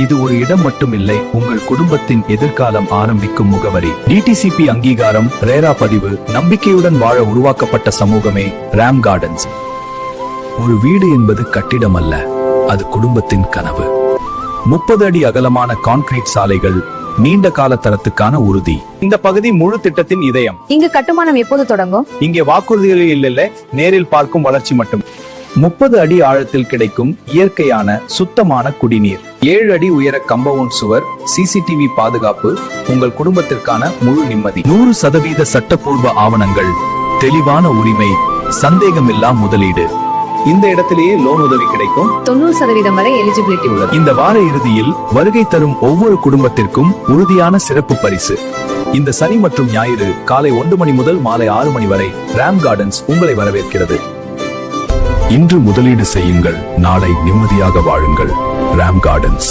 இது ஒரு இடம் மட்டுமில்லை, உங்கள் குடும்பத்தின் எதிர்காலம் ஆரம்பிக்கும் முகவரி. டிடிசிபி அங்கீகாரம், ரேரா பதிவு, நம்பிக்கையுடன் வாழ உருவாக்கப்பட்ட சமூகமே ராம் கார்டன்ஸ். ஒரு வீடு என்பது கட்டிடம் அல்ல, அது குடும்பத்தின் கனவு. 30 அடி அகலமான கான்கிரீட் சாலைகள், நீண்ட கால தரத்துக்கான உறுதி. இந்த பகுதி முழு திட்டத்தின் இதயம். இங்கு கட்டுமானம் எப்போது தொடங்கும்? இங்கே வாக்குறுதிகள் இல்ல, நேரில் பார்க்கும் வளர்ச்சி மட்டும். 30 அடி ஆழத்தில் கிடைக்கும் இயற்கையான சுத்தமான குடிநீர், 7 அடி உயர கம்பவுண்ட் சுவர், சிசிடிவி பாதுகாப்பு, உங்கள் குடும்பத்திற்கான முழு நிம்மதி. 100% சட்டப்பூர்வ ஆவணங்கள், தெளிவான உரிமை, சந்தேகமில்லா முதலீடு. இந்த இடத்திலேயே லோன் உதவி கிடைக்கும். 90% வரை எலிஜிபிலிட்டி உள்ளது. இந்த வார இறுதியில் வருகை தரும் ஒவ்வொரு குடும்பத்திற்கும் உறுதியான சிறப்பு பரிசு. இந்த சனி மற்றும் ஞாயிறு காலை 1 மணி முதல் மாலை 6 மணி வரை ராம் கார்டன்ஸ் உங்களை வரவேற்கிறது. இன்று முதலீடு செய்யுங்கள், நாளை நிம்மதியாக வாழுங்கள். ராம் கார்டன்ஸ்.